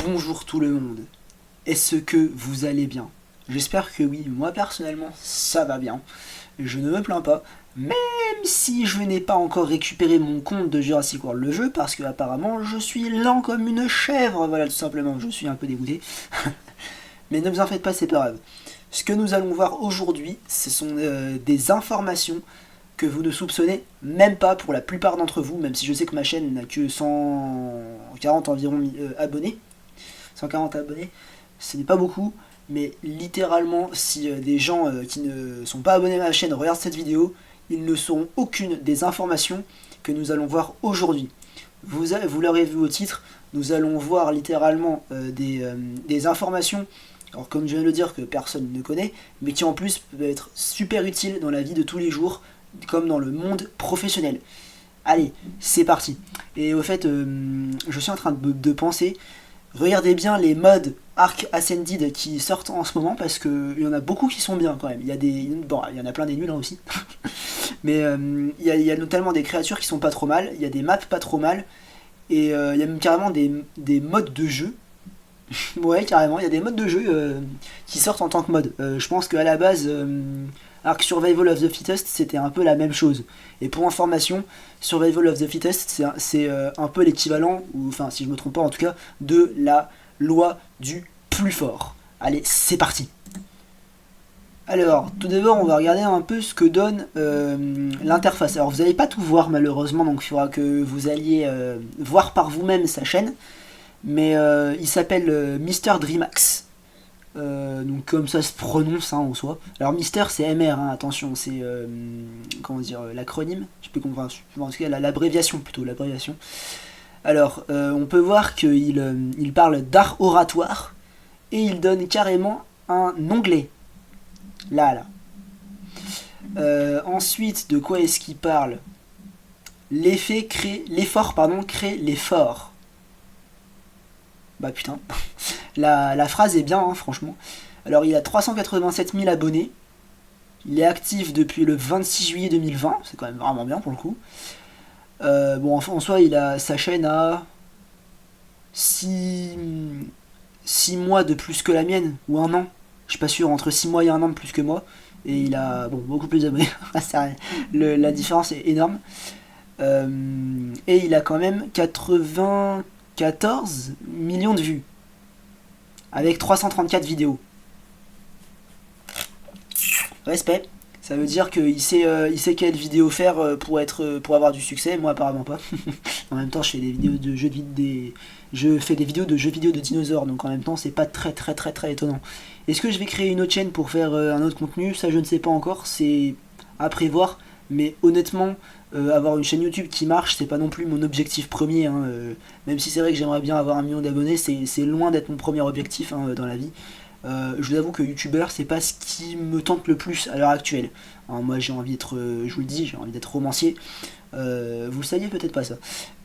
Bonjour tout le monde, est-ce que vous allez bien? J'espère que oui, moi personnellement ça va bien, je ne me plains pas, même si je n'ai pas encore récupéré mon compte de Jurassic World le jeu, parce que apparemment je suis lent comme une chèvre, voilà tout simplement, je suis un peu dégoûté, mais ne vous en faites pas, c'est pas grave. Ce que nous allons voir aujourd'hui, ce sont des informations que vous ne soupçonnez même pas pour la plupart d'entre vous, même si je sais que ma chaîne n'a que 140 environ abonnés, 140 abonnés, ce n'est pas beaucoup, mais littéralement, si des gens qui ne sont pas abonnés à ma chaîne regardent cette vidéo, ils ne sauront aucune des informations que nous allons voir aujourd'hui. Vous l'aurez vu au titre, nous allons voir littéralement des informations, alors comme je viens de le dire, que personne ne connaît, mais qui en plus peuvent être super utiles dans la vie de tous les jours, comme dans le monde professionnel. Allez, c'est parti. Et au fait, je suis en train de penser, regardez bien les mods Ark Ascended qui sortent en ce moment, parce qu'il y en a beaucoup qui sont bien quand même. Il y en a plein des nuls hein, aussi. Mais il y a notamment des créatures qui sont pas trop mal, il y a des maps pas trop mal, et il y a même carrément des modes de jeu. Ouais, carrément, il y a des modes de jeu qui sortent en tant que mode. Je pense qu'à la base, Ark Survival of the Fittest, c'était un peu la même chose. Et pour information, Survival of the Fittest, c'est un peu l'équivalent, ou enfin, si je me trompe pas en tout cas, de la loi du plus fort. Allez, c'est parti. Alors, tout d'abord, on va regarder un peu ce que donne l'interface. Alors, vous n'allez pas tout voir malheureusement, donc il faudra que vous alliez voir par vous-même sa chaîne. Mais il s'appelle Mister Dreamax. Donc comme ça se prononce hein, en soi. Alors Mister c'est MR, hein, attention, c'est comment dire l'acronyme. Je peux comprendre. En tout cas l'abréviation plutôt, l'abréviation. Alors on peut voir qu'il parle d'art oratoire et il donne carrément un onglet. Là. Ensuite, de quoi est-ce qu'il parle? L'effort crée l'effort. Bah putain, la phrase est bien, hein, franchement. Alors il a 387 000 abonnés. Il est actif depuis le 26 juillet 2020. C'est quand même vraiment bien pour le coup. Bon, en soi, il a sa chaîne à 6 mois de plus que la mienne, ou un an. Je suis pas sûr, entre 6 mois et un an de plus que moi. Et il a beaucoup plus d'abonnés. La différence est énorme. Et il a quand même 94 millions de vues. Avec 334 vidéos. Respect. Ça veut dire qu'il sait quelle vidéo faire pour avoir du succès. Moi apparemment pas. En même temps je fais des vidéos de je fais des vidéos de jeux vidéo de dinosaures. Donc en même temps c'est pas très étonnant. Est-ce que je vais créer une autre chaîne pour faire un autre contenu? Ça je ne sais pas encore. C'est à prévoir. Mais honnêtement, avoir une chaîne YouTube qui marche, c'est pas non plus mon objectif premier. Hein, même si c'est vrai que j'aimerais bien avoir 1 million d'abonnés, c'est loin d'être mon premier objectif hein, dans la vie. Je vous avoue que YouTubeur, c'est pas ce qui me tente le plus à l'heure actuelle. Hein, moi j'ai envie d'être, je vous le dis, j'ai envie d'être romancier. Vous le saviez peut-être pas ça.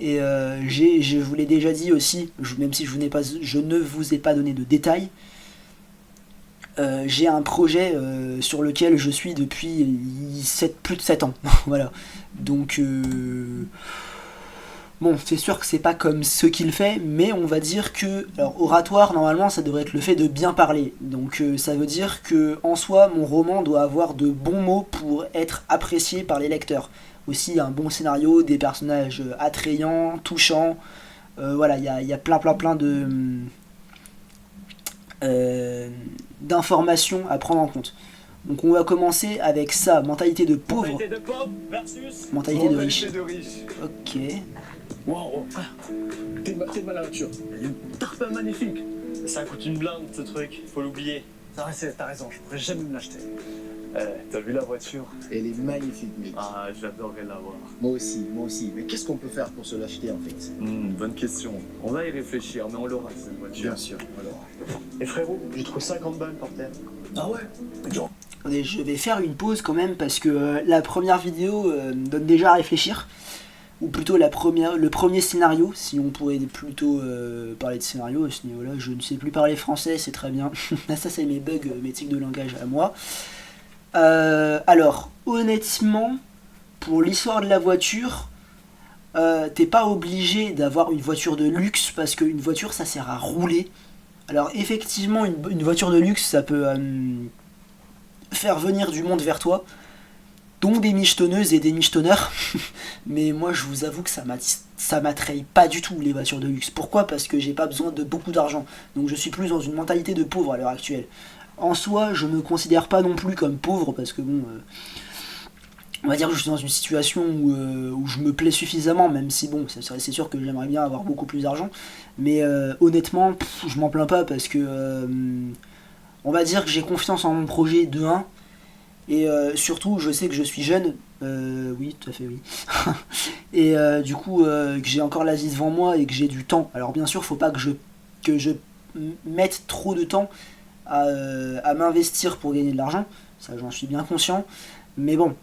Et je vous l'ai déjà dit aussi, même si je ne vous ai pas donné de détails. J'ai un projet sur lequel je suis depuis plus de 7 ans. Voilà. Donc, bon, c'est sûr que c'est pas comme ce qu'il fait, mais on va dire que. Alors, oratoire, normalement, ça devrait être le fait de bien parler. Donc, ça veut dire que, en soi, mon roman doit avoir de bons mots pour être apprécié par les lecteurs. Aussi, un bon scénario, des personnages attrayants, touchants. Voilà, il y a plein de. D'informations à prendre en compte. Donc on va commencer avec ça, mentalité de pauvre. Mentalité de pauvre versus mentalité de riche. Ok. Wow, t'es de ma nature. Une tarpin magnifique. Ça coûte une blinde ce truc, faut l'oublier. T'as raison, je pourrais jamais me l'acheter. T'as vu la voiture? Elle est magnifique, mec. Ah, j'adorerais l'avoir. Moi aussi. Mais qu'est-ce qu'on peut faire pour se l'acheter, en fait? Bonne question. On va y réfléchir, mais on l'aura cette voiture. Bien sûr, alors. Et frérot, j'ai trouvé 50 balles par terre. Ah ouais? Genre. Attendez, je vais faire une pause quand même parce que la première vidéo me donne déjà à réfléchir. Ou plutôt le premier scénario, si on pourrait plutôt parler de scénario à ce niveau-là. Je ne sais plus parler français, c'est très bien. Ça c'est mes bugs, mes tics de langage à moi. Alors, honnêtement, pour l'histoire de la voiture, t'es pas obligé d'avoir une voiture de luxe parce qu'une voiture ça sert à rouler. Alors effectivement une voiture de luxe ça peut faire venir du monde vers toi, donc des michetonneuses et des michetonneurs. Mais moi je vous avoue que ça m'attraye pas du tout les voitures de luxe. Pourquoi? Parce que j'ai pas besoin de beaucoup d'argent. Donc je suis plus dans une mentalité de pauvre à l'heure actuelle. En soi je me considère pas non plus comme pauvre parce que bon... on va dire que je suis dans une situation où je me plais suffisamment, même si bon, c'est sûr que j'aimerais bien avoir beaucoup plus d'argent. Mais honnêtement, je m'en plains pas parce que on va dire que j'ai confiance en mon projet de 1. Et surtout, je sais que je suis jeune. Oui, tout à fait, oui. Et du coup, que j'ai encore la vie devant moi et que j'ai du temps. Alors bien sûr, faut pas que je mette trop de temps à m'investir pour gagner de l'argent. Ça, j'en suis bien conscient. Mais bon,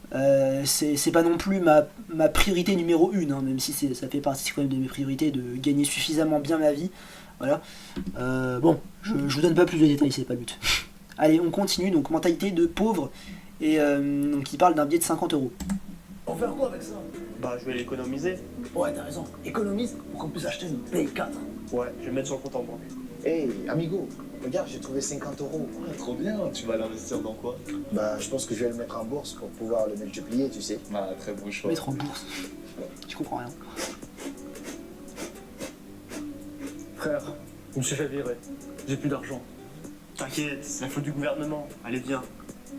c'est pas non plus ma priorité numéro 1, hein, même si ça fait partie quand même de mes priorités de gagner suffisamment bien ma vie. Voilà. Bon, je vous donne pas plus de détails, c'est pas le but. Allez, on continue. Donc, mentalité de pauvre. Et donc, il parle d'un billet de 50€. On va faire quoi avec ça? Bah, je vais l'économiser. Ouais, t'as raison. Économise pour qu'on puisse acheter une Play 4. Ouais, je vais le mettre sur le compte en banque. Hey, amigo, regarde, j'ai trouvé 50€. Ouais, trop bien, tu vas l'investir dans quoi? Bah, je pense que je vais le mettre en bourse pour pouvoir le multiplier, tu sais. Ah, très bon choix. Mettre en bourse. Je comprends rien. Frère, je me suis fait virer. J'ai plus d'argent. T'inquiète, c'est la faute du gouvernement. Allez, viens,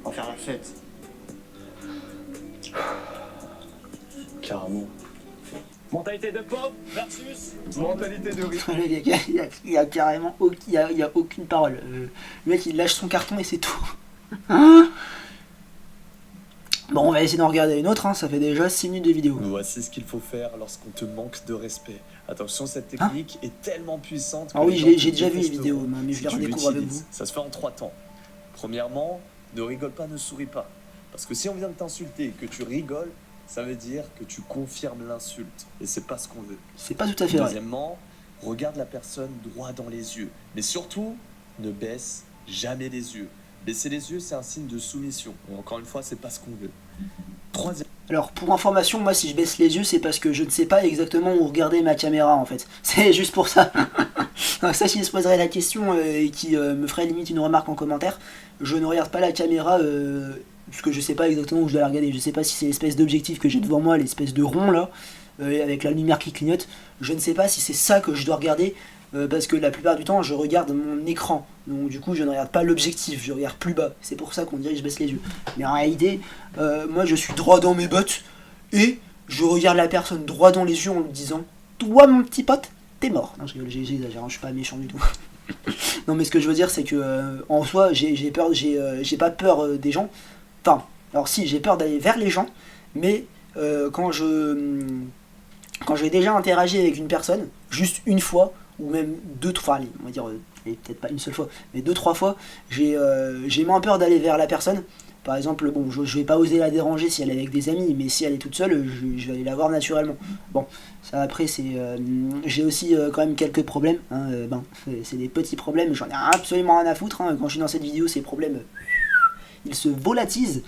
on va faire la fête. Carrément. Mentalité de pauvre versus mentalité de riche. Il y a carrément il y a aucune parole. Le mec, il lâche son carton et c'est tout. Hein? Bon, on va essayer d'en regarder une autre, hein. Ça fait déjà 6 minutes de vidéo. Voici ce qu'il faut faire lorsqu'on te manque de respect. Attention, cette technique est tellement puissante que Ah oui, les gens j'ai te déjà vu les détesteront vidéos, mais je si les tu redécouvre avec l'utilises. vous. Ça se fait en 3 temps. Premièrement, ne rigole pas, ne souris pas. Parce que si on vient de t'insulter et que tu rigoles, ça veut dire que tu confirmes l'insulte. Et c'est pas ce qu'on veut. C'est pas tout à fait vrai. Deuxièmement, regarde la personne droit dans les yeux. Mais surtout, ne baisse jamais les yeux. Baisser les yeux, c'est un signe de soumission. Et encore une fois, c'est pas ce qu'on veut. Troisième. Alors, pour information, moi, si je baisse les yeux, c'est parce que je ne sais pas exactement où regarder ma caméra, en fait. C'est juste pour ça. Donc ça, s'il se poserait la question et qui me ferait limite une remarque en commentaire, je ne regarde pas la caméra parce que je sais pas exactement où je dois la regarder. Je sais pas si c'est l'espèce d'objectif que j'ai devant moi, l'espèce de rond là, avec la lumière qui clignote. Je ne sais pas si c'est ça que je dois regarder parce que la plupart du temps, je regarde mon écran. Donc du coup, je ne regarde pas l'objectif, je regarde plus bas. C'est pour ça qu'on dirait que je baisse les yeux. Mais en réalité, moi, je suis droit dans mes bottes et je regarde la personne droit dans les yeux en lui disant « Toi, mon petit pote, t'es mort. » Non, j'exagère, je suis pas méchant du tout. Non, mais ce que je veux dire, c'est que en soi, j'ai pas peur des gens. Enfin, alors si, j'ai peur d'aller vers les gens, mais quand j'ai déjà interagi avec une personne, juste une fois, ou même deux, enfin, allez, on va dire, peut-être pas une seule fois, mais 2-3 fois, j'ai moins peur d'aller vers la personne. Par exemple, bon, je vais pas oser la déranger si elle est avec des amis, mais si elle est toute seule, je vais aller la voir naturellement. Bon, ça après, j'ai aussi quand même quelques problèmes. Hein, c'est des petits problèmes, j'en ai absolument rien à foutre. Hein, quand je suis dans cette vidéo, ces problèmes, ils se volatilisent.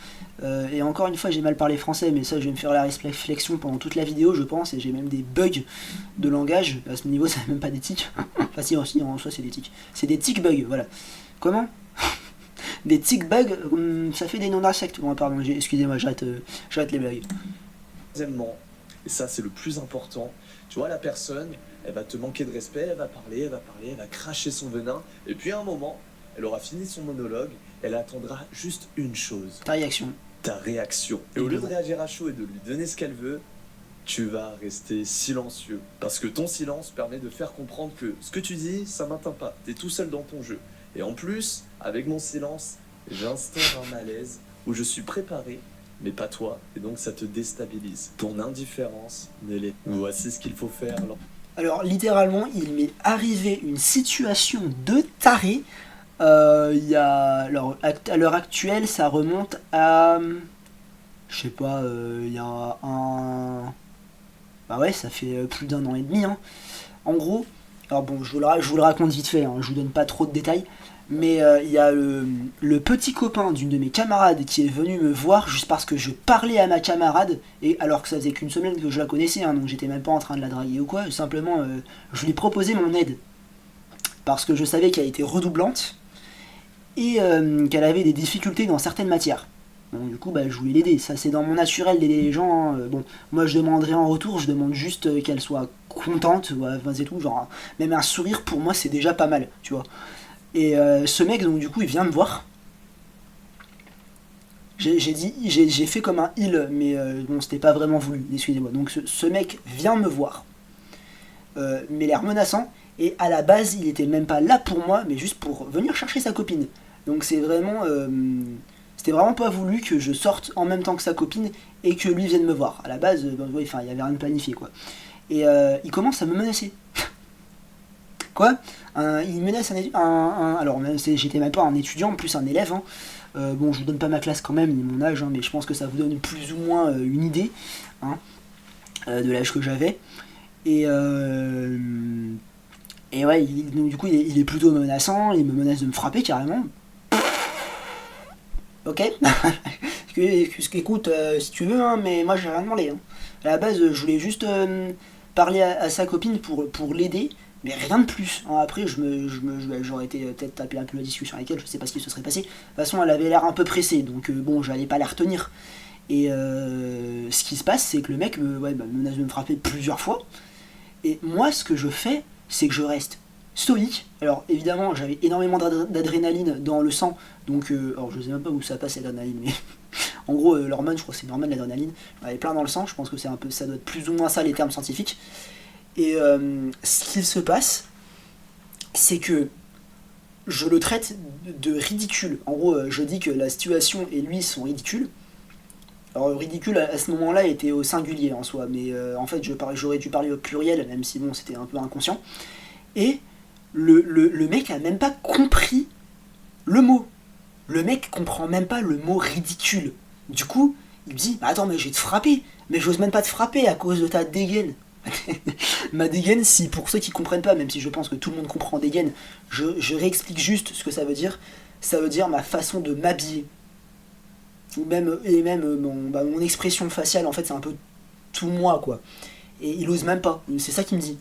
Et encore une fois, j'ai mal parlé français, mais ça, je vais me faire la réflexion pendant toute la vidéo, je pense, et j'ai même des bugs de langage. À ce niveau, c'est même pas des tics. Enfin, si, en soi, c'est des tics. C'est des tic bugs, voilà. Comment? Des tic bugs, ça fait des noms d'insectes. Bon, pardon, excusez-moi, j'arrête les bugs. Troisièmement, et ça c'est le plus important, tu vois la personne, elle va te manquer de respect, elle va parler, elle va cracher son venin, et puis à un moment, elle aura fini son monologue, elle attendra juste une chose. Ta réaction. Ta réaction. Et au lieu de réagir à chaud et de lui donner ce qu'elle veut, tu vas rester silencieux. Parce que ton silence permet de faire comprendre que ce que tu dis, ça m'atteint pas. T'es tout seul dans ton jeu. Et en plus, avec mon silence, j'instaure un malaise où je suis préparé, mais pas toi. Et donc ça te déstabilise. Ton indifférence ne l'est. Voici ce qu'il faut faire. Alors littéralement, il m'est arrivé une situation de taré. Alors, à l'heure actuelle, ça remonte à... Je sais pas, il y a un... Bah ouais, ça fait plus d'1 an et demi. Hein. En gros, Alors bon, je vous le raconte vite fait, hein, je vous donne pas trop de détails. Mais il y a le petit copain d'une de mes camarades qui est venu me voir juste parce que je parlais à ma camarade, et alors que ça faisait qu'une semaine que je la connaissais, hein, donc j'étais même pas en train de la draguer ou quoi, simplement je lui ai proposé mon aide. Parce que je savais qu'elle était redoublante, et qu'elle avait des difficultés dans certaines matières. Donc du coup, bah, je voulais l'aider. Ça, c'est dans mon naturel d'aider les gens. Hein. Bon, moi, je demanderai en retour, je demande juste qu'elle soit contente, ouais, enfin, c'est tout. Genre, même un sourire, pour moi, c'est déjà pas mal, tu vois. Et ce mec, donc du coup, il vient me voir. J'ai fait comme un heal, mais bon, c'était pas vraiment voulu, excusez-moi. Donc ce mec vient me voir, mais l'air menaçant, et à la base, il était même pas là pour moi, mais juste pour venir chercher sa copine. Donc c'est vraiment... c'était vraiment pas voulu que je sorte en même temps que sa copine et que lui vienne me voir. À la base, ouais, enfin, il y avait rien de planifié, quoi. Et il commence à me menacer. Quoi il menace alors j'étais même pas un étudiant, plus un élève. Hein. Bon, je vous donne pas ma classe quand même, ni mon âge, hein, mais je pense que ça vous donne plus ou moins une idée hein, de l'âge que j'avais. Et ouais, donc, du coup, il est plutôt menaçant, il me menace de me frapper carrément. Ok. Écoute, si tu veux, hein, mais moi j'ai rien demandé. Hein. À la base, je voulais juste parler à sa copine pour l'aider. Mais rien de plus. Après, j'aurais été peut-être taper un peu la discussion avec elle, je sais pas ce qui se serait passé. De toute façon, elle avait l'air un peu pressée, donc bon, j'allais pas la retenir. Et ce qui se passe, c'est que le mec menace de me frapper plusieurs fois. Et moi, ce que je fais, c'est que je reste stoïque. Alors, évidemment, j'avais énormément d'adrénaline dans le sang, donc, alors je sais même pas où ça passe l'adrénaline, mais en gros, l'hormone, je crois que c'est une hormone, l'adrénaline. J'en avais plein dans le sang, je pense que ça doit être plus ou moins ça les termes scientifiques. Et ce qu'il se passe, c'est que je le traite de ridicule. En gros, je dis que la situation et lui sont ridicules. Alors, ridicule à ce moment-là était au singulier en soi, mais en fait, j'aurais dû parler au pluriel, même si bon, c'était un peu inconscient. Et le mec a même pas compris le mot. Le mec comprend même pas le mot ridicule. Du coup, il me dit, attends, mais je vais te frapper. Mais j'ose même pas te frapper à cause de ta dégaine. Ma dégaine, si pour ceux qui comprennent pas, même si je pense que tout le monde comprend dégaine, je réexplique juste ce que ça veut dire. Ça veut dire ma façon de m'habiller. Même mon expression faciale, en fait, c'est un peu tout moi, quoi. Et il ose même pas. C'est ça qu'il me dit.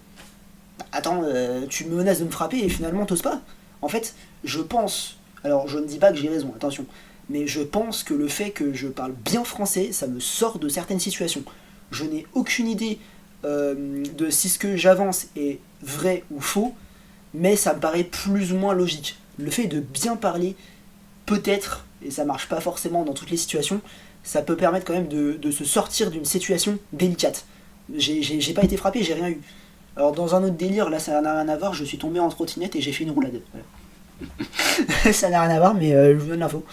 Attends, tu me menaces de me frapper et finalement t'oses pas. En fait, je pense, alors je ne dis pas que j'ai raison, attention, mais je pense que le fait que je parle bien français, ça me sort de certaines situations. Je n'ai aucune idée de si ce que j'avance est vrai ou faux, mais ça me paraît plus ou moins logique. Le fait de bien parler, peut-être, et ça marche pas forcément dans toutes les situations, ça peut permettre quand même de se sortir d'une situation délicate. J'ai pas été frappé, j'ai rien eu. Alors dans un autre délire, là ça n'a rien à voir, je suis tombé en trottinette et j'ai fait une roulade. Voilà. Ça n'a rien à voir, mais je vous donne l'info.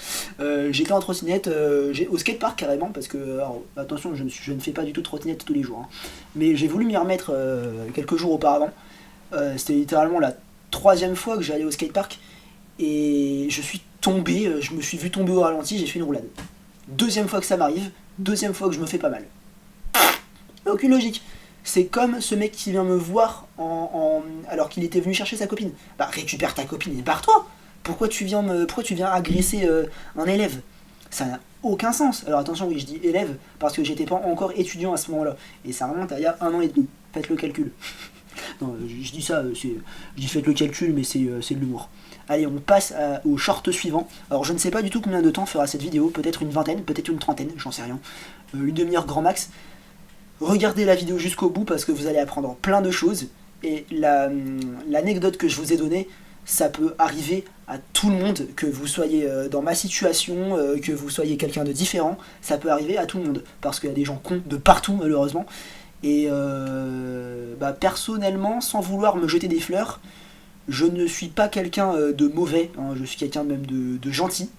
J'étais en trottinette au skatepark carrément, parce que, alors, attention, je ne fais pas du tout de trottinette tous les jours, hein. Mais j'ai voulu m'y remettre quelques jours auparavant. C'était littéralement la 3e fois que j'allais au skatepark, et je suis tombé, je me suis vu tomber au ralenti, j'ai fait une roulade. 2e fois que ça m'arrive, 2e fois que je me fais pas mal. Aucune logique. C'est comme ce mec qui vient me voir alors qu'il était venu chercher sa copine. Bah récupère ta copine et barre-toi. Pourquoi tu viens agresser un élève? Ça n'a aucun sens. Alors attention, oui, je dis élève parce que j'étais pas encore étudiant à ce moment-là. Et ça remonte à il y a 1 an et demi. Faites le calcul. Non, je dis ça, je dis faites le calcul, mais c'est de l'humour. Allez, on passe au short suivant. Alors je ne sais pas du tout combien de temps fera cette vidéo. Peut-être une vingtaine, peut-être une trentaine, j'en sais rien. Une demi-heure grand max. Regardez la vidéo jusqu'au bout parce que vous allez apprendre plein de choses. Et l'anecdote que je vous ai donnée, ça peut arriver à tout le monde, que vous soyez dans ma situation, que vous soyez quelqu'un de différent, ça peut arriver à tout le monde. Parce qu'il y a des gens cons de partout malheureusement. Et personnellement, sans vouloir me jeter des fleurs, je ne suis pas quelqu'un de mauvais, hein, je suis quelqu'un même de gentil.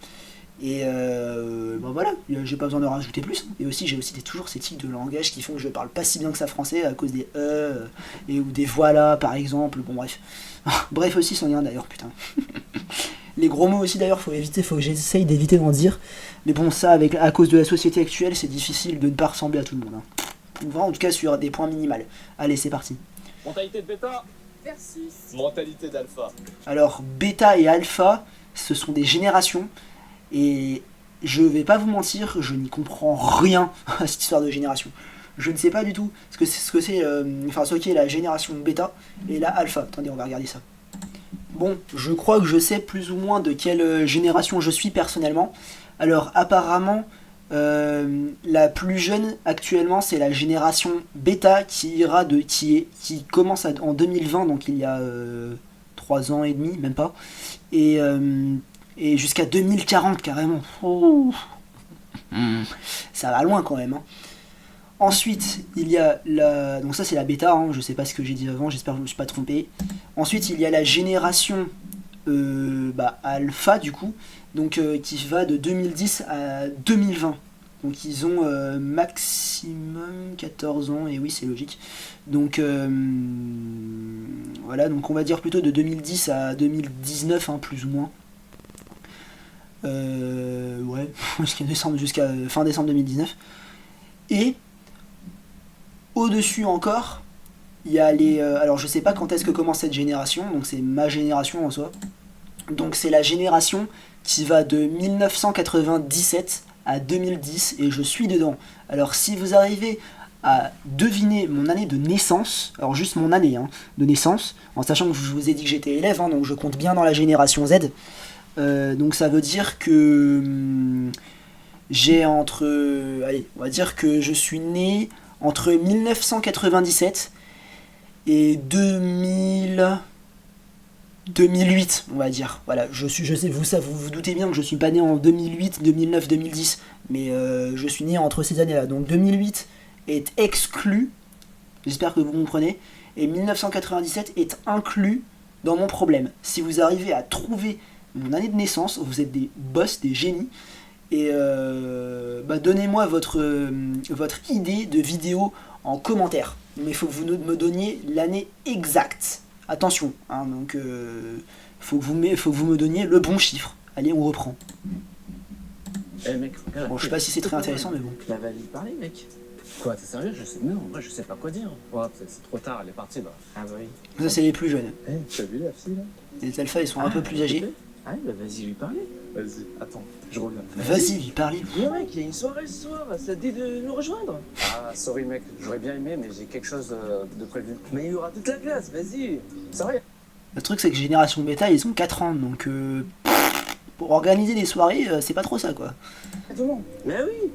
Et voilà, j'ai pas besoin de rajouter plus. Et aussi, j'ai aussi toujours ces tics de langage qui font que je parle pas si bien que ça français à cause des ou des voilà par exemple. Bon, bref. Bref, aussi, c'en est un d'ailleurs, putain. Les gros mots aussi d'ailleurs, faut que j'essaye d'éviter d'en dire. Mais bon, ça, à cause de la société actuelle, c'est difficile de ne pas ressembler à tout le monde. Hein. On va en tout cas sur des points minimales. Allez, c'est parti. Mentalité de bêta, Mentalité d'alpha. Alors, bêta et alpha, ce sont des générations. Et je vais pas vous mentir, je n'y comprends rien à cette histoire de génération. Je ne sais pas du tout ce qu'est la génération bêta et la alpha. Attendez, on va regarder ça. Bon, je crois que je sais plus ou moins de quelle génération je suis personnellement. Alors, apparemment, la plus jeune actuellement, c'est la génération bêta qui commence en 2020, donc il y a 3 ans et demi, même pas. Et jusqu'à 2040 carrément. Oh. Ça va loin quand même. Hein. Ensuite, il y a la... Donc ça c'est la bêta, hein. Je sais pas ce que j'ai dit avant, j'espère que je me suis pas trompé. Ensuite, il y a la génération alpha du coup, donc qui va de 2010 à 2020. Donc ils ont maximum 14 ans, et oui c'est logique. Donc voilà, donc on va dire plutôt de 2010 à 2019, hein, plus ou moins. Ouais, jusqu'à fin décembre 2019. Et au-dessus encore, il y a les... alors je sais pas quand est-ce que commence cette génération, donc c'est ma génération en soi. Donc c'est la génération qui va de 1997 à 2010, et je suis dedans. Alors si vous arrivez à deviner mon année de naissance, alors juste mon année de naissance, en sachant que je vous ai dit que j'étais élève, hein, donc je compte bien dans la génération Z, donc ça veut dire que j'ai entre... allez, on va dire que je suis né entre 1997 et 2008, on va dire. Voilà, je sais, vous doutez bien que je suis pas né en 2008, 2009, 2010, mais je suis né entre ces années-là. Donc 2008 est exclu, j'espère que vous comprenez, et 1997 est inclus dans mon problème. Si vous arrivez à trouver mon année de naissance, vous êtes des boss, des génies, et donnez-moi votre idée de vidéo en commentaire. Mais il faut que vous me donniez l'année exacte. Attention, hein, donc faut que vous me donniez le bon chiffre. Allez, on reprend. Mec, regarde. Bon, je sais pas si c'est très intéressant, mais bon. La va lui parler, mec. Quoi, t'es sérieux? Non, moi je sais pas quoi dire. Ouais, c'est trop tard, elle est partie, bah. Ah bah oui. Ça, c'est les plus jeunes. Tu as vu la fille là? Les alphas, ils sont un peu plus âgés. Ah bah vas-y, lui parler. Vas-y, attends, je reviens. Vas-y, lui parler. Yo mec, il y a une soirée ce soir, ça te dit de nous rejoindre? Ah, sorry mec, j'aurais bien aimé, mais j'ai quelque chose de prévu. Mais il y aura toute la classe, vas-y. Sérieux? Le truc, c'est que Génération Bêta, ils ont 4 ans, donc pour organiser des soirées, c'est pas trop ça, quoi. Tout le monde. Mais oui.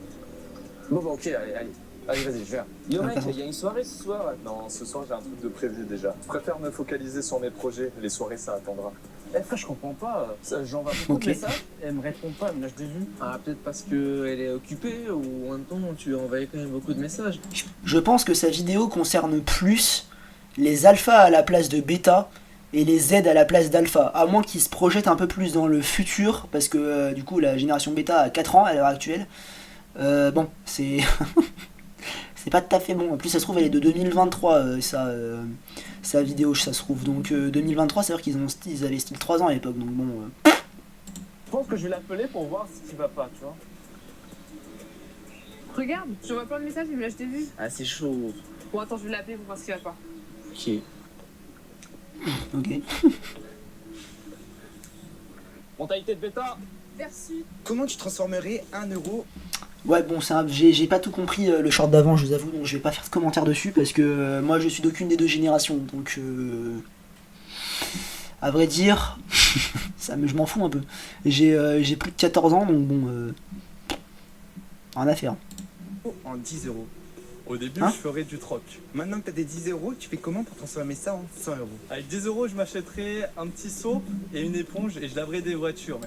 Bon, ok, allez, vas-y, je viens. Yo mec, il y a une soirée ce soir. Non, ce soir j'ai un truc de prévu déjà. Je préfère me focaliser sur mes projets, les soirées ça attendra. Frère, je comprends pas. J'envoie beaucoup de messages, elle me répond pas, elle me lâche des vues. Ah, peut-être parce qu'elle est occupée, ou en même temps, tu envoyais quand même beaucoup de messages. Je pense que sa vidéo concerne plus les alphas à la place de bêta et les Z à la place d'alpha, à moins qu'ils se projettent un peu plus dans le futur, parce que du coup la génération bêta a 4 ans à l'heure actuelle. Bon, c'est... c'est pas tout à fait bon. En plus, ça se trouve, elle est de 2023, sa vidéo, ça se trouve. Donc 2023, c'est-à-dire qu'ils avaient style 3 ans à l'époque, donc bon... Je pense que je vais l'appeler pour voir ce qui va pas, tu vois. Regarde, je vois plein de messages, il me lâche des vues. Ah, c'est chaud. Bon, attends, je vais l'appeler pour voir ce qui va pas. Ok. Ok. Mentalité de bêta. Merci. Comment tu transformerais 1 euro? Ouais, bon, j'ai pas tout compris le short d'avant, je vous avoue, donc je vais pas faire de commentaire dessus, parce que moi je suis d'aucune des deux générations, donc à vrai dire, je m'en fous un peu. J'ai plus de 14 ans, donc bon, rien à faire. En 10 euros. Au début, Hein je ferais du troc. Maintenant que tu as des 10 euros, tu fais comment pour transformer ça en 100 euros? Avec 10 euros, je m'achèterais un petit seau et une éponge et je laverais des voitures.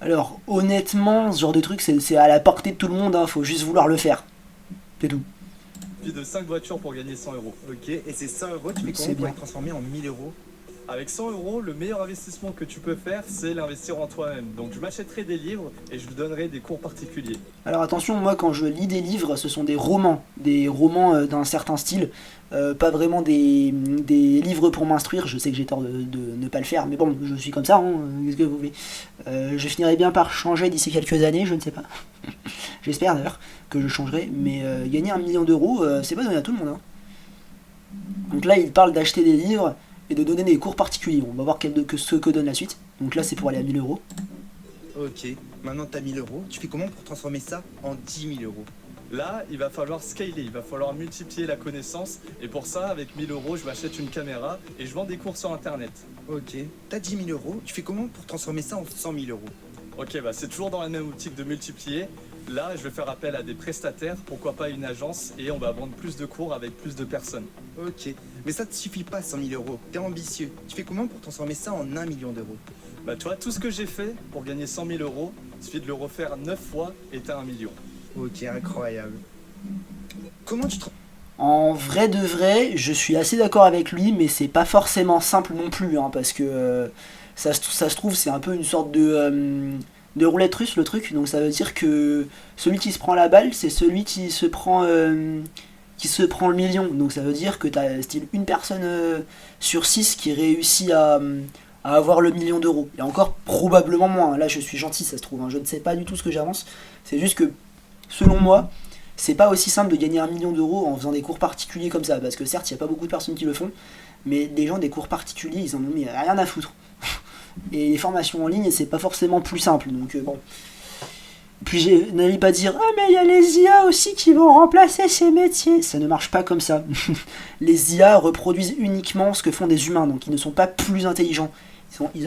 Alors, honnêtement, ce genre de truc, c'est à la portée de tout le monde, hein, faut juste vouloir le faire. C'est tout. Puis de 5 voitures pour gagner 100 euros. Ok, et ces 100 euros, tu fais C'est comment pour bien. les transformer en 1000 euros? Avec 100 euros, le meilleur investissement que tu peux faire, c'est l'investir en toi-même. Donc je m'achèterai des livres et je lui donnerai des cours particuliers. Alors attention, moi quand je lis des livres, ce sont des romans d'un certain style, pas vraiment des livres pour m'instruire. Je sais que j'ai tort de ne pas le faire, mais bon, je suis comme ça, hein, qu'est-ce que vous voulez. Je finirai bien par changer d'ici quelques années, je ne sais pas. J'espère d'ailleurs que je changerai, mais gagner 1 million d'euros, c'est pas donné à tout le monde. Hein. Donc là, il parle d'acheter des livres et de donner des cours particuliers. On va voir ce que donne la suite. Donc là, c'est pour aller à 1000 euros. Ok, maintenant t'as 1000 euros. Tu fais comment pour transformer ça en 10 000 euros? Là, il va falloir scaler, il va falloir multiplier la connaissance. Et pour ça, avec 1000 euros, je m'achète une caméra et je vends des cours sur Internet. Ok, t'as 10 000 euros. Tu fais comment pour transformer ça en 100 000 euros? Ok, bah c'est toujours dans la même optique de multiplier. Là, je vais faire appel à des prestataires, pourquoi pas une agence, et on va vendre plus de cours avec plus de personnes. Ok, mais ça te suffit pas 100 000 euros. T'es ambitieux. Tu fais comment pour transformer ça en 1 million d'euros? Bah tu vois, tout ce que j'ai fait pour gagner 100 000 euros, il suffit de le refaire 9 fois et t'as 1 million. Ok, incroyable. Comment tu te... En vrai de vrai, je suis assez d'accord avec lui, mais c'est pas forcément simple non plus, hein, parce que ça se trouve, c'est un peu une sorte de roulette russe le truc. Donc ça veut dire que celui qui se prend la balle, c'est celui qui se prend le million. Donc ça veut dire que t'as style une personne sur 6 qui réussit à avoir le million d'euros. Et encore probablement moins. Là je suis gentil, ça se trouve, hein. Je ne sais pas du tout ce que j'avance. C'est juste que selon moi, c'est pas aussi simple de gagner 1 million d'euros en faisant des cours particuliers comme ça. Parce que certes, il n'y a pas beaucoup de personnes qui le font, mais des gens des cours particuliers, ils en ont mis rien à foutre. Et les formations en ligne, c'est pas forcément plus simple. Donc bon. Puis n'allez pas dire ah mais il y a les IA aussi qui vont remplacer ces métiers. Ça ne marche pas comme ça. Les IA reproduisent uniquement ce que font des humains, donc ils ne sont pas plus intelligents.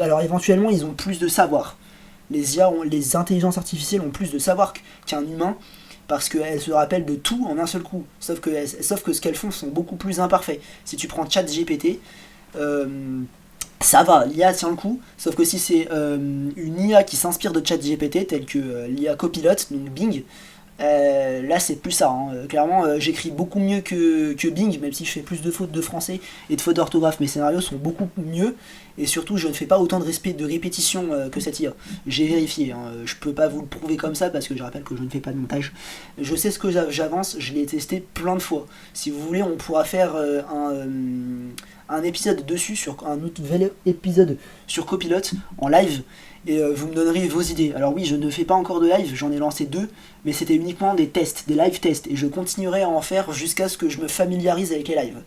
Alors éventuellement, ils ont plus de savoir. Les IA, les intelligences artificielles ont plus de savoir qu'un humain, parce qu'elles se rappellent de tout en un seul coup. Sauf que ce qu'elles font sont beaucoup plus imparfaits. Si tu prends ChatGPT, ça va, l'IA tient le coup, sauf que si c'est une IA qui s'inspire de ChatGPT, telle que l'IA Copilot, donc Bing, là c'est plus ça. Hein. Clairement, j'écris beaucoup mieux que Bing, même si je fais plus de fautes de français et de fautes d'orthographe. Mes scénarios sont beaucoup mieux, et surtout je ne fais pas autant de répétitions que cette IA. J'ai vérifié, hein. Je peux pas vous le prouver comme ça, parce que je rappelle que je ne fais pas de montage. Je sais ce que j'avance, je l'ai testé plein de fois. Si vous voulez, on pourra faire un épisode dessus, un nouvel épisode sur Copilot en live, et vous me donnerez vos idées. Alors oui, je ne fais pas encore de live, j'en ai lancé 2, mais c'était uniquement des tests, des live tests, et je continuerai à en faire jusqu'à ce que je me familiarise avec les lives.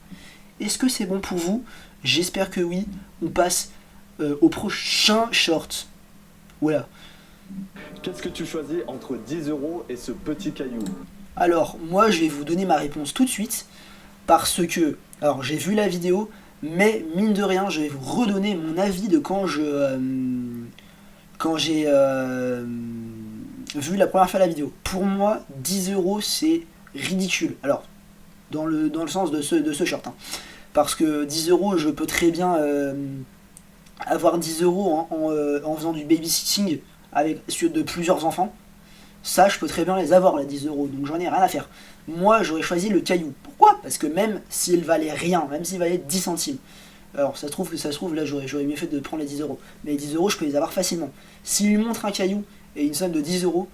Est-ce que c'est bon pour vous? J'espère que oui. On passe au prochain short. Voilà. Qu'est-ce que tu choisis entre 10 euros et ce petit caillou? Alors, moi, je vais vous donner ma réponse tout de suite, parce que, alors, j'ai vu la vidéo, mais mine de rien, je vais vous redonner mon avis de quand j'ai vu la première fois la vidéo. Pour moi, 10 euros, c'est ridicule. Alors, dans le sens de ce short, hein. Parce que 10 euros, je peux très bien avoir 10 euros en faisant du babysitting de plusieurs enfants. Ça, je peux très bien les avoir, les 10 euros, donc j'en ai rien à faire. Moi, j'aurais choisi le caillou. Pourquoi? Parce que même s'il valait rien, même s'il valait 10 centimes, alors ça se trouve, là, j'aurais mieux fait de prendre les 10 euros. Mais les 10 euros, je peux les avoir facilement. S'il lui montre un caillou et une somme de 10 euros,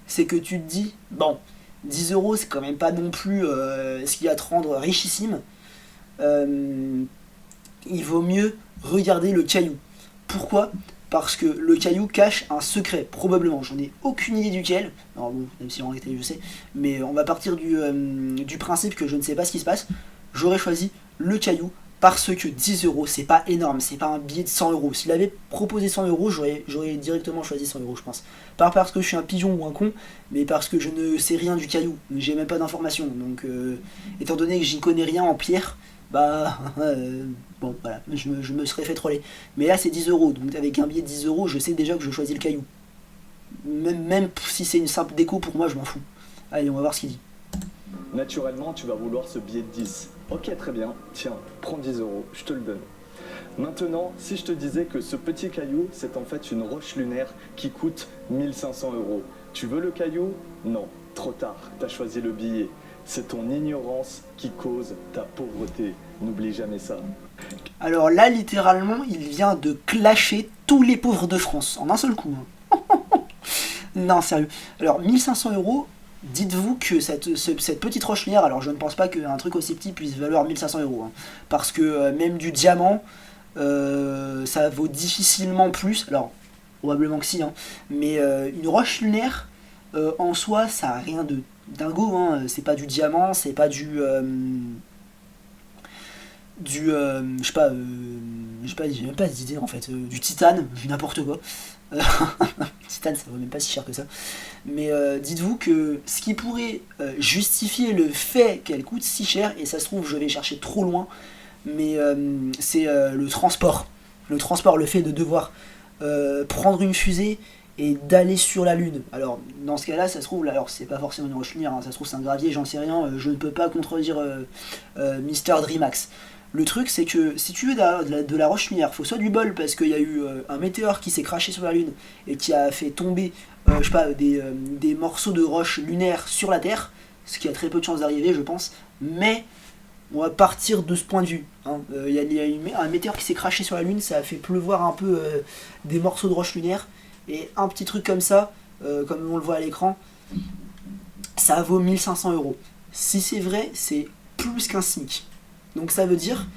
c'est que tu te dis, bon, 10 euros, c'est quand même pas non plus ce qui va te rendre richissime. Il vaut mieux regarder le caillou. Pourquoi? Parce que le caillou cache un secret, probablement. J'en ai aucune idée duquel. Alors bon, même si en réalité je sais. Mais on va partir du principe que je ne sais pas ce qui se passe. J'aurais choisi le caillou parce que 10 euros, c'est pas énorme. C'est pas un billet de 100 euros. S'il avait proposé 100 euros, j'aurais directement choisi 100 euros, je pense. Pas parce que je suis un pigeon ou un con, mais parce que je ne sais rien du caillou. J'ai même pas d'informations. Donc, étant donné que j'y connais rien en pierre, bah bon voilà, je me serais fait troller. Mais là c'est 10 euros, donc avec un billet de 10 euros, je sais déjà que je choisis le caillou. Même si c'est une simple déco, pour moi je m'en fous. Allez, on va voir ce qu'il dit. Naturellement, tu vas vouloir ce billet de 10. Ok, très bien, tiens, prends 10 euros, je te le donne. Maintenant, si je te disais que ce petit caillou, c'est en fait une roche lunaire qui coûte 1500 euros. Tu veux le caillou? Non, trop tard, t'as choisi le billet. C'est ton ignorance qui cause ta pauvreté. N'oublie jamais ça. Alors là, littéralement, il vient de clasher tous les pauvres de France, en un seul coup. Hein. Non, sérieux. Alors, 1500 euros, dites-vous que cette petite roche lunaire, alors je ne pense pas qu'un truc aussi petit puisse valoir 1500 euros. Hein, parce que même du diamant, ça vaut difficilement plus. Alors, probablement que si, hein, mais une roche lunaire, en soi, ça n'a rien de dingo, hein. C'est pas du diamant, c'est pas du j'ai même pas d'idée en fait, du titane, n'importe quoi. Titane, ça vaut même pas si cher que ça. Mais dites-vous que ce qui pourrait justifier le fait qu'elle coûte si cher, et ça se trouve je vais chercher trop loin, mais c'est le transport. Le transport, le fait de devoir prendre une fusée et d'aller sur la Lune. Alors, dans ce cas-là, ça se trouve, alors c'est pas forcément une roche lunaire, hein, ça se trouve c'est un gravier, j'en sais rien, je ne peux pas contredire Mister Dreamax. Le truc, c'est que si tu veux de la roche lunaire, faut soit du bol parce qu'il y a eu un météore qui s'est craché sur la Lune et qui a fait tomber, je sais pas, des morceaux de roche lunaire sur la Terre, ce qui a très peu de chances d'arriver, je pense, mais on va partir de ce point de vue. Hein. Il y a un météore qui s'est craché sur la Lune, ça a fait pleuvoir un peu des morceaux de roche lunaire, et un petit truc comme ça, comme on le voit à l'écran, ça vaut 1500 €. Si c'est vrai, c'est plus qu'un SMIC. Donc ça veut dire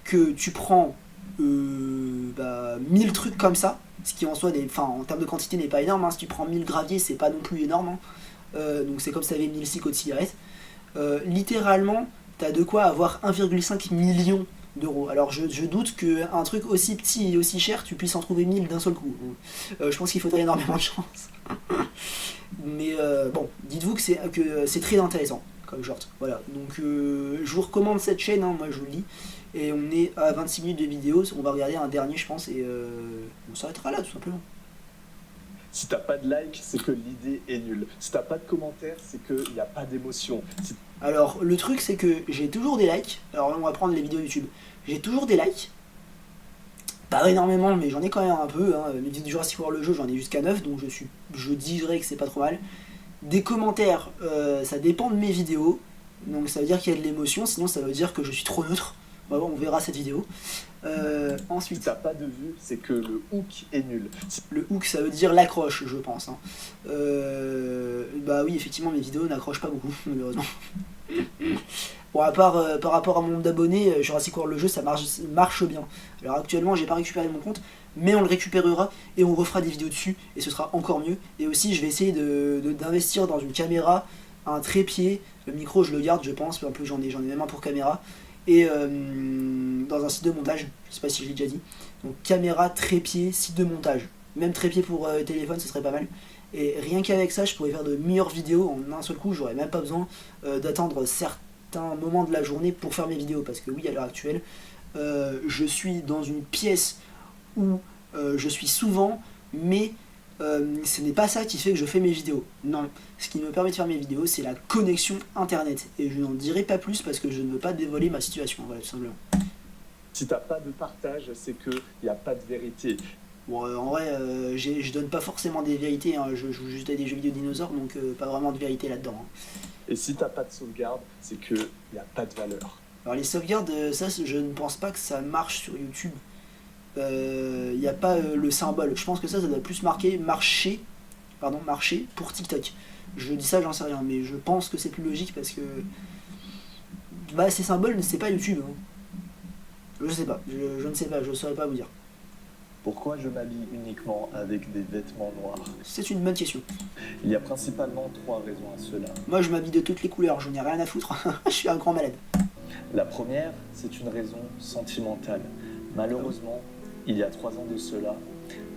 que tu prends 1000 trucs comme ça, ce qui en soi, en termes de quantité n'est pas énorme, hein. Si tu prends 1000 graviers, c'est pas non plus énorme, hein. Donc c'est comme si tu avais 1000 cicots de cigarettes. Littéralement, t'as de quoi avoir 1,5 million d'euros. Alors je doute qu'un truc aussi petit et aussi cher, tu puisses en trouver 1000 d'un seul coup. Je pense qu'il faudrait énormément de chance. Mais bon, dites-vous que c'est très intéressant comme short. Voilà, donc je vous recommande cette chaîne, hein, moi je vous le dis. Et on est à 26 minutes de vidéo, on va regarder un dernier je pense, et on s'arrêtera là tout simplement. Si t'as pas de like, c'est que l'idée est nulle. Si t'as pas de commentaires, c'est qu'il n'y a pas d'émotion. Alors, le truc, c'est que j'ai toujours des likes. Alors, on va prendre les vidéos YouTube. J'ai toujours des likes. Pas énormément, mais j'en ai quand même un peu. Hein. Mes vidéos de Jurassic World le jeu, j'en ai jusqu'à 9, donc je dirais que c'est pas trop mal. Des commentaires, ça dépend de mes vidéos. Donc, ça veut dire qu'il y a de l'émotion, sinon ça veut dire que je suis trop neutre. On verra cette vidéo. Ensuite, si t'as pas de vue, c'est que le hook est nul. Le hook, ça veut dire l'accroche, je pense. Hein. Bah oui, effectivement, mes vidéos n'accrochent pas beaucoup, malheureusement. Bon, à part par rapport à mon nombre d'abonnés, Jurassic World le jeu, ça marche bien. Alors actuellement, j'ai pas récupéré mon compte, mais on le récupérera et on refera des vidéos dessus et ce sera encore mieux. Et aussi, je vais essayer d'investir dans une caméra, un trépied. Le micro, je le garde, je pense. En plus, j'en ai même un pour caméra. Et dans un site de montage, je sais pas si je l'ai déjà dit. Donc caméra, trépied, site de montage. Même trépied pour téléphone, ce serait pas mal. Et rien qu'avec ça, je pourrais faire de meilleures vidéos en un seul coup. J'aurais même pas besoin d'attendre certains moments de la journée pour faire mes vidéos. Parce que oui, à l'heure actuelle, je suis dans une pièce où je suis souvent, mais ce n'est pas ça qui fait que je fais mes vidéos. Non, ce qui me permet de faire mes vidéos, c'est la connexion internet. Et je n'en dirai pas plus parce que je ne veux pas dévoiler ma situation, voilà, tout simplement. Si t'as pas de partage, c'est qu'il n'y a pas de vérité. Bon, en vrai, je donne pas forcément des vérités, hein. Je joue juste à des jeux vidéo dinosaures, donc pas vraiment de vérité là-dedans. Hein. Et si t'as pas de sauvegarde, c'est qu'il n'y a pas de valeur. Alors les sauvegardes, ça, je ne pense pas que ça marche sur YouTube. Il n'y a pas le symbole. Je pense que ça doit plus marcher pour TikTok. Je dis ça, j'en sais rien, mais je pense que c'est plus logique parce que ces symboles, c'est pas YouTube. Hein. Je sais pas, je ne sais pas, je saurais pas vous dire. Pourquoi je m'habille uniquement avec des vêtements noirs? C'est une bonne question. Il y a principalement 3 raisons à cela. Moi, je m'habille de toutes les couleurs, j'en ai rien à foutre. Je suis un grand malade. La première, c'est une raison sentimentale. Malheureusement, il y a 3 ans de cela,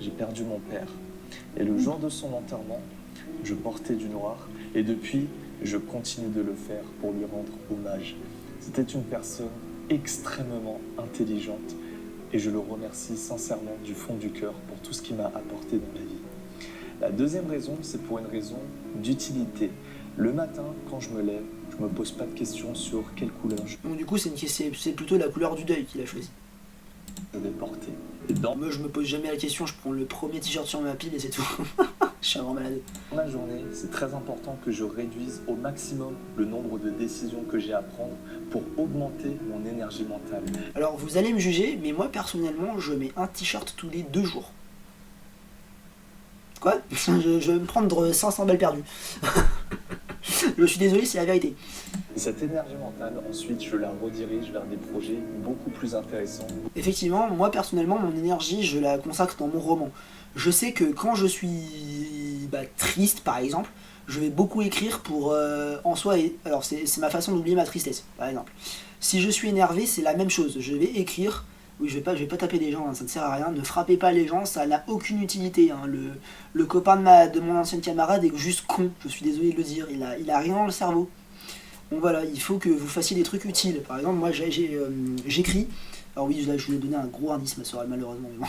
j'ai perdu mon père. Et le jour de son enterrement, je portais du noir. Et depuis, je continue de le faire pour lui rendre hommage. C'était une personne extrêmement intelligente. Et je le remercie sincèrement du fond du cœur pour tout ce qu'il m'a apporté dans ma vie. La deuxième raison, c'est pour une raison d'utilité. Le matin, quand je me lève, je me pose pas de questions sur quelle couleur Donc du coup, c'est plutôt la couleur du deuil qu'il a choisi. je vais porter. Moi, je me pose jamais la question, je prends le premier t-shirt sur ma pile et c'est tout. Je suis un grand malade. Dans ma journée, c'est très important que je réduise au maximum le nombre de décisions que j'ai à prendre pour augmenter mon énergie mentale. Alors, vous allez me juger, mais moi, personnellement, je mets un t-shirt tous les 2 jours. Quoi? Je vais me prendre 500 balles perdues. Je suis désolé, c'est la vérité. Et cette énergie mentale, ensuite, je la redirige vers des projets beaucoup plus intéressants. Effectivement, moi, personnellement, mon énergie, je la consacre dans mon roman. Je sais que quand je suis triste, par exemple, je vais beaucoup écrire pour, en soi, alors c'est ma façon d'oublier ma tristesse, par exemple. Si je suis énervé, c'est la même chose. Je vais écrire. Oui, je vais pas taper des gens, hein, ça ne sert à rien. Ne frappez pas les gens, ça n'a aucune utilité. Hein. Le copain de mon ancienne camarade est juste con. Je suis désolé de le dire. Il a rien dans le cerveau. Donc voilà, il faut que vous fassiez des trucs utiles. Par exemple, moi j'écris. Alors oui, là je vous ai donné un gros indice, ma soeur, malheureusement. Mais bon.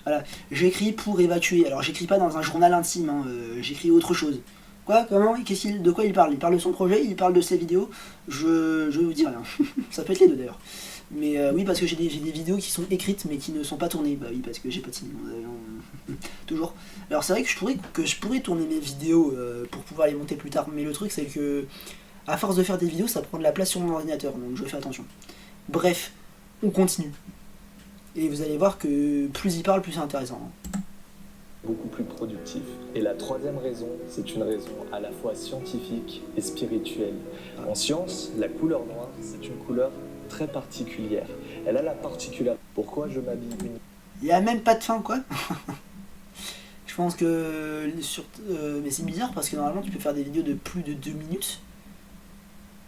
Voilà, j'écris pour évacuer. Alors j'écris pas dans un journal intime, hein, j'écris autre chose. Quoi? Comment? De quoi il parle? Il parle de son projet, il parle de ses vidéos. Je vous dis rien. Ça peut être les deux d'ailleurs. Mais oui, parce que j'ai des vidéos qui sont écrites mais qui ne sont pas tournées. Bah oui, parce que j'ai pas de signe. Toujours. Alors c'est vrai que je pourrais tourner mes vidéos pour pouvoir les monter plus tard. Mais le truc c'est que à force de faire des vidéos, ça prend de la place sur mon ordinateur. Donc je fais attention. Bref, on continue. Et vous allez voir que plus il parle, plus c'est intéressant. Beaucoup plus productif. Et la troisième raison, c'est une raison à la fois scientifique et spirituelle. En science, la couleur noire, c'est une couleur très particulière. Elle a la particularité. Pourquoi je m'habille uniquement? Il n'y a même pas de fin, quoi. Je pense que... mais c'est bizarre parce que normalement tu peux faire des vidéos de plus de 2 minutes.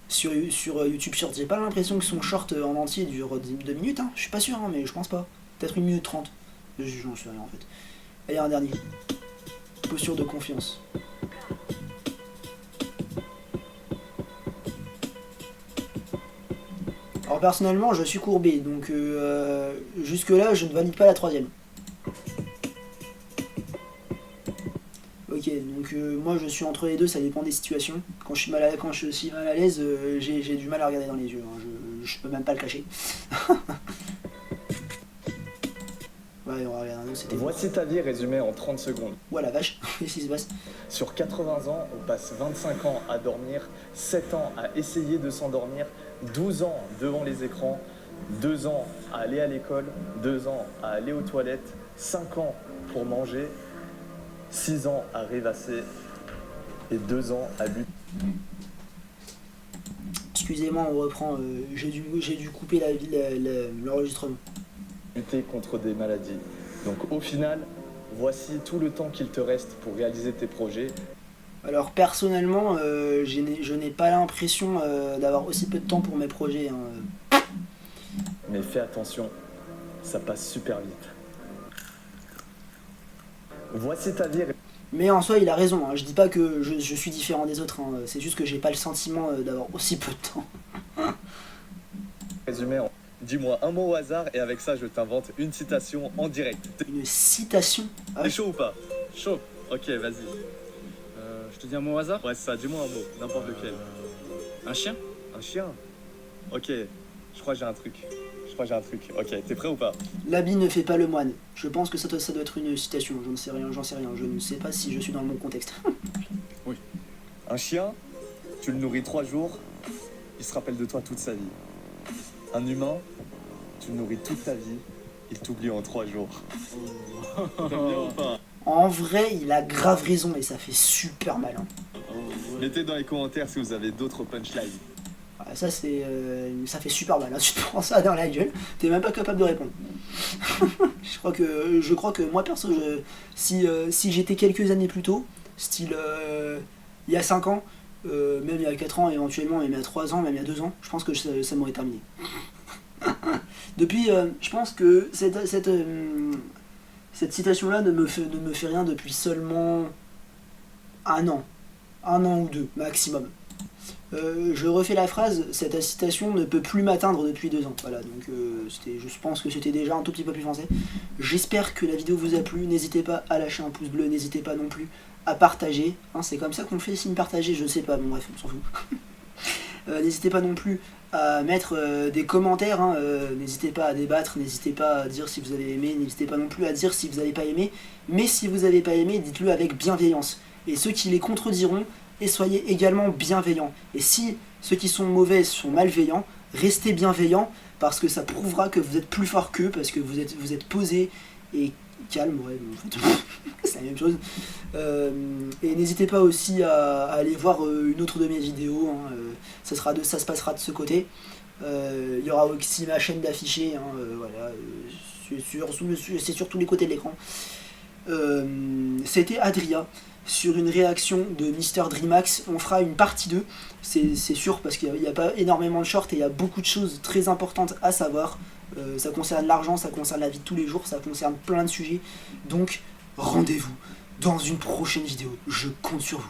Sur YouTube Short, j'ai pas l'impression que son short en entier dure 2 minutes, hein. Je suis pas sûr, hein, mais je pense pas. Peut-être 1 minute 30. J'en sais rien en fait. Allez, un dernier. Posture de confiance. Alors personnellement, je suis courbé, donc jusque là, je ne valide pas la troisième. Ok, donc moi je suis entre les deux, ça dépend des situations. Quand je suis mal à l'aise, j'ai du mal à regarder dans les yeux, hein. Je peux même pas le cacher. Ouais, on va regarder un autre, c'était... Voici ta vie résumée en 30 secondes. Ouais la vache, qu'est-ce qui se passe? Sur 80 ans, on passe 25 ans à dormir, 7 ans à essayer de s'endormir, 12 ans devant les écrans, 2 ans à aller à l'école, 2 ans à aller aux toilettes, 5 ans pour manger, 6 ans à rêvasser et 2 ans à lutter. Excusez-moi, on reprend, j'ai dû couper l'enregistrement. Lutter contre des maladies. Donc au final, voici tout le temps qu'il te reste pour réaliser tes projets. Alors personnellement, je n'ai pas l'impression d'avoir aussi peu de temps pour mes projets. Hein. Mais fais attention, ça passe super vite. Voici ta vie. Mais en soi, il a raison. Hein. Je dis pas que je suis différent des autres. Hein. C'est juste que j'ai pas le sentiment d'avoir aussi peu de temps. Résumé en... Dis-moi un mot au hasard et avec ça, je t'invente une citation en direct. Une citation? Ah, T'es chaud ou pas? Chaud. Ok, vas-y. Je te dis un mot au hasard? Ouais, c'est ça, dis-moi un mot, n'importe lequel. Un chien? Un chien? Ok, je crois que j'ai un truc. Ok, t'es prêt ou pas? l'habit ne fait pas le moine. Je pense que ça doit être une citation. J'en sais rien. Je ne sais pas si je suis dans le bon contexte. Un chien, tu le nourris 3 jours, il se rappelle de toi toute sa vie. Un humain, tu le nourris toute ta vie, il t'oublie en 3 jours. T'aimes bien ou pas? En vrai, il a grave raison et ça fait super mal. Hein. Mettez dans les commentaires si vous avez d'autres punchlines. Ouais, ça fait super mal. Hein. Tu te prends ça dans la gueule, t'es même pas capable de répondre. je crois que moi perso, si j'étais quelques années plus tôt, style il y a 5 ans, même il y a 4 ans éventuellement, même il y a 3 ans, même il y a 2 ans, je pense que ça m'aurait terminé. Depuis, je pense que cette citation-là ne me fait rien depuis seulement 1 an. 1 an ou 2, maximum. Je refais la phrase, cette citation ne peut plus m'atteindre depuis 2 ans. Voilà, donc je pense que c'était déjà un tout petit peu plus français. J'espère que la vidéo vous a plu. N'hésitez pas à lâcher un pouce bleu, n'hésitez pas non plus à partager. Hein, c'est comme ça qu'on fait signe partager, je sais pas, bon bref, on s'en fout. N'hésitez pas non plus à mettre des commentaires, hein, n'hésitez pas à débattre, n'hésitez pas à dire si vous avez aimé, n'hésitez pas non plus à dire si vous n'avez pas aimé, mais si vous n'avez pas aimé, dites-le avec bienveillance. Et ceux qui les contrediront, et soyez également bienveillants. Et si ceux qui sont mauvais sont malveillants, restez bienveillants, parce que ça prouvera que vous êtes plus fort qu'eux, parce que vous êtes posé et calme, ouais, en fait, c'est la même chose. Et n'hésitez pas aussi à aller voir une autre de mes vidéos, hein, ça se passera de ce côté. Il y aura aussi ma chaîne d'affichés, hein, voilà, c'est sur tous les côtés de l'écran. C'était Adria. sur une réaction de Mister Dreamax. On fera une partie 2, c'est sûr, parce qu'il n'y a pas énormément de shorts et il y a beaucoup de choses très importantes à savoir. Ça concerne l'argent, ça concerne la vie de tous les jours, ça concerne plein de sujets. Donc rendez-vous dans une prochaine vidéo, je compte sur vous.